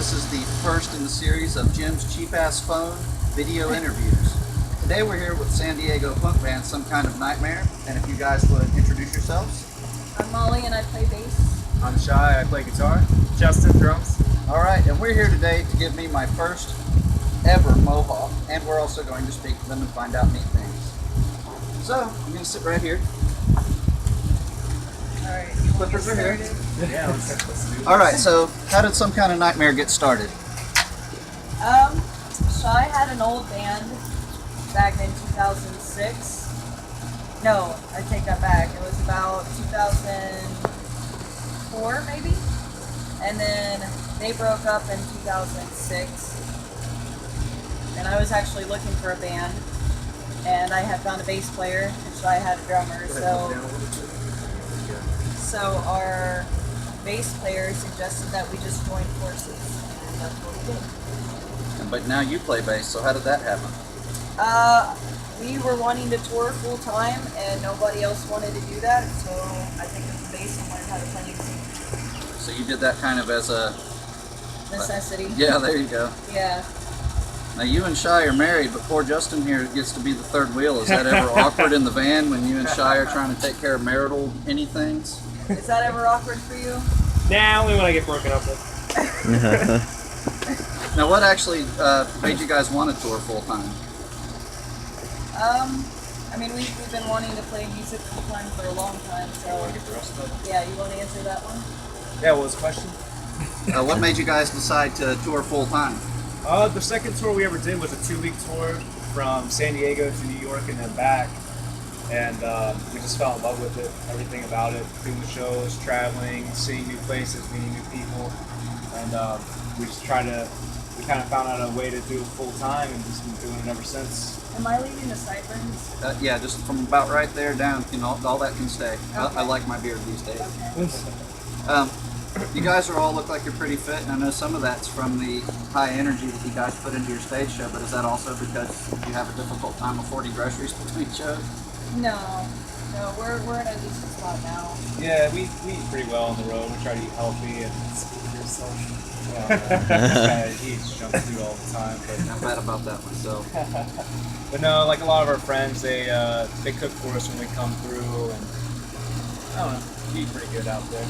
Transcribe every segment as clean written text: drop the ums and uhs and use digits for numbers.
This is the first in the series of Jim's Cheap Ass Phone video interviews. Today we're here with San Diego punk band Some Kind of Nightmare, and if you guys would introduce yourselves. I'm Molly and I play bass. I'm Shy, I play guitar. Justin, drums. Alright, and we're here today to give me my first ever mohawk, and we're also going to speak to them and find out neat things. So, I'm going to sit right here. Alright, Clippers are here. Yeah, let's do this. Alright, so how did Some Kind of Nightmare get started? Shy had an old band back in 2006. No, I take that back. It was about 2004 maybe. And then they broke up in 2006. And I was actually looking for a band. And I had found a bass player and Shy had a drummer. So our bass player suggested that we just join forces. And that's what we did. But now you play bass, so how did that happen? We were wanting to tour full time, and nobody else wanted to do that, so I picked up the bass and learned how to play music. So you did that kind of as a... Necessity. Yeah, there you go. Yeah. Now you and Shy are married, but poor Justin here gets to be the third wheel. Is that ever awkward in the van when you and Shy are trying to take care of marital anythings? Is that ever awkward for you? Nah, only when I get broken up with. Now what actually made you guys want to tour full time? I mean, we've been wanting to play music full time for a long time, so... Yeah, you want to answer that one? Yeah, what was the question? What made you guys decide to tour full time? The second tour we ever did was a 2-week tour from San Diego to New York and then back. And we just fell in love with it, everything about it, doing the shows, traveling, seeing new places, meeting new people. And we kind of found out a way to do it full time and just been doing it ever since. Am I leaving the sideburns? Yeah, just from about right there down, you know, all that can stay. Okay. I like my beard these days. Okay. You guys all look like you're pretty fit, and I know some of that's from the high energy that you guys put into your stage show, but is that also because you have a difficult time affording groceries between shows? No, we're in a decent spot now. Yeah, we eat pretty well on the road. We try to eat healthy and he eats junk food all the time. But I'm bad about that myself. But no, like a lot of our friends, they cook for us when we come through, and I don't know, we eat pretty good out there.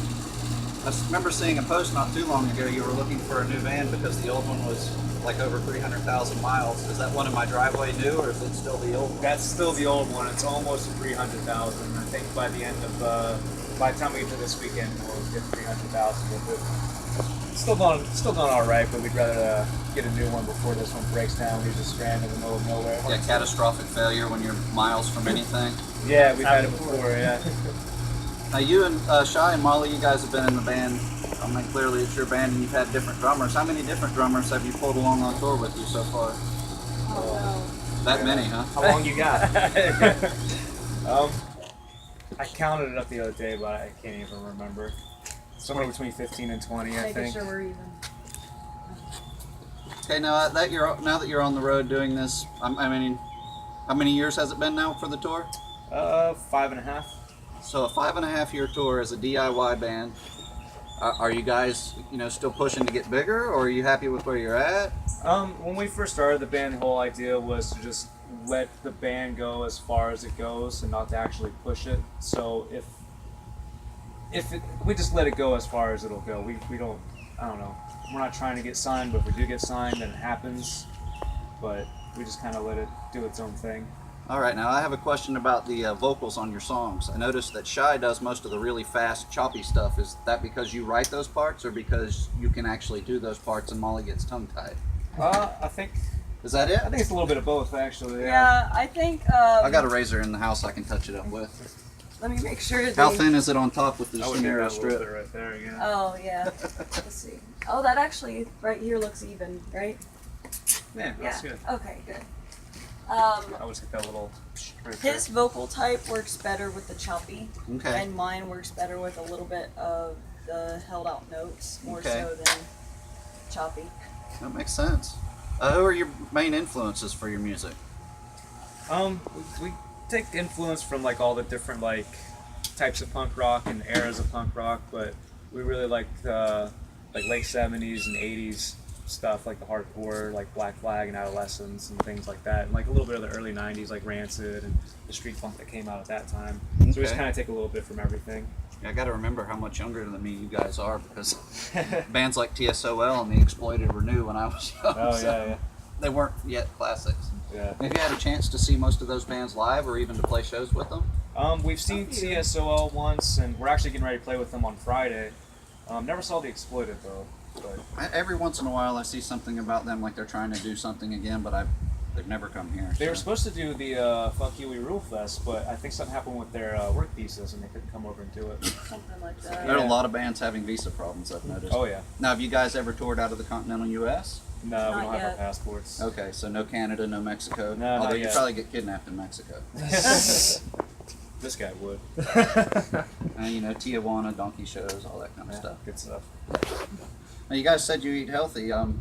I remember seeing a post not too long ago. You were looking for a new van because the old one was like over 300,000 miles. Is that one in my driveway new, or is it still the old one? That's still the old one. It's almost 300,000. I think by the end of by the time we get to this weekend, we'll get 300,000 with it. It's still going all right, but we'd rather get a new one before this one breaks down. We're just stranded in the middle of nowhere. Yeah, catastrophic failure when you're miles from anything. Yeah, we've had it before. Yeah. Now you and Shy and Molly, you guys have been in the band. I mean, clearly it's your band, and you've had different drummers. How many different drummers have you pulled along on tour with you so far? Oh, That many, huh? How long you got? I counted it up the other day, but I can't even remember. Somewhere between 15 and 20, no. I Making think. sure we're even. Okay, now that you're on the road doing this, I mean, how many years has it been now for the tour? 5.5. So a 5.5-year tour as a DIY band. Are you guys, still pushing to get bigger, or are you happy with where you're at? When we first started the band, the whole idea was to just let the band go as far as it goes and not to actually push it. So we just let it go as far as it'll go. We don't, I don't know. We're not trying to get signed, but if we do get signed, then it happens. But we just kind of let it do its own thing. All right, now I have a question about the vocals on your songs. I noticed that Shy does most of the really fast, choppy stuff. Is that because you write those parts, or because you can actually do those parts and Molly gets tongue-tied? I think. Is that it? I think it's a little bit of both, actually. Yeah, I think. I got a razor in the house I can touch it up with. Let me make sure. How thin is it on top with the I would do narrow that a little bit strip? right there, yeah. Oh yeah. Let's see. Oh, that actually right here looks even, right? Yeah, that's good. Okay, good. I always get that little right there. His vocal type works better with the choppy, Okay. and mine works better with a little bit of the held out notes, more Okay. so than choppy. That makes sense. Who are your main influences for your music? We take influence from like all the different like types of punk rock and eras of punk rock, but we really like late 70s and 80s stuff like the hardcore, like Black Flag and Adolescence and things like that, and like a little bit of the early '90s, like Rancid and the street punk that came out at that time. So we just Okay. kind of take a little bit from everything. I got to remember how much younger than me you guys are, because bands like TSOL and The Exploited were new when I was young. Oh so yeah, They weren't yet classics. yeah. Have you had a chance to see most of those bands live, or even to play shows with them? We've seen TSOL once, and we're actually getting ready to play with them on Friday. Never saw The Exploited though. But Every once in a while, I see something about them, like they're trying to do something again, but they've never come here. they were so. supposed to do the Fuck You We Rule Fest, but I think something happened with their work visas and they couldn't come over and do it. Something like that. There are Yeah. a lot of bands having visa problems, I've noticed. Oh yeah. Now, have you guys ever toured out of the continental U.S.? No, we Not don't have our yet. passports. Okay, so no Canada, no Mexico. No, Although not you yet. probably get kidnapped in Mexico. This guy would. You know, Tijuana, donkey shows, all that kind of stuff. Good stuff. Now, you guys said you eat healthy. You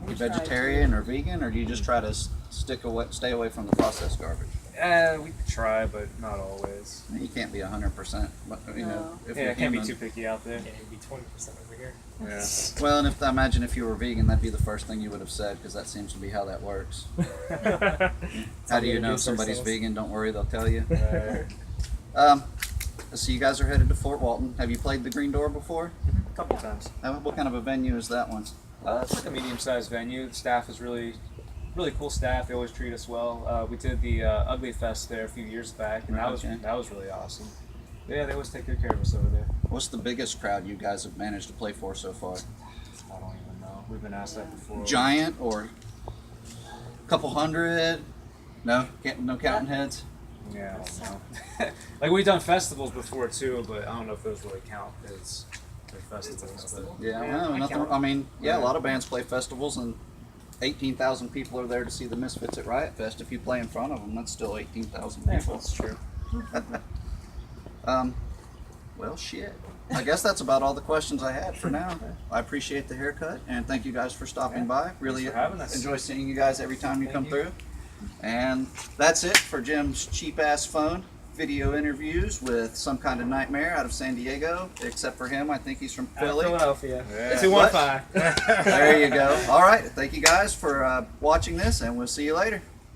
We try vegetarian or vegan, or do you just try to stay away from the processed garbage? We try, but not always. You can't be 100%. You know, No. if Yeah, you're I can't be human. too picky out there. Yeah, it'd be 20% over here. Yeah. Well, and I imagine if you were vegan, that'd be the first thing you would have said, because that seems to be how that works. How do you know if somebody's vegan? Don't worry, they'll tell you. Right. So you guys are headed to Fort Walton. Have you played the Green Door before? A couple times. What kind of a venue is that one? It's like a medium-sized venue. The staff is really cool staff. They always treat us well. We did the Ugly Fest there a few years back, and Okay. that was really awesome. Yeah, they always take good care of us over there. What's the biggest crowd you guys have managed to play for so far? I don't even know. We've been asked that before. Giant or a couple hundred? No, no counting heads. Yeah, I don't know. Like we've done festivals before too, but I don't know if those really count as they're festivals. But Yeah, I well, nothing. count. I mean, yeah, a Yeah. lot of bands play festivals, and 18,000 people are there to see the Misfits at Riot Fest. If you play in front of them, that's still 18,000 Yeah, people. that's true. Well, shit. I guess that's about all the questions I had for now. I appreciate the haircut, and thank you guys for stopping Yeah, by. Really for having us. enjoy seeing you guys every time you Thank come you. through. And that's it for Jim's cheap ass phone video interviews with Some Kind of Nightmare out of San Diego. Except for him, I think he's from Philly. Philadelphia. Yeah. 215. There you go. All right. Thank you guys for watching this, and we'll see you later.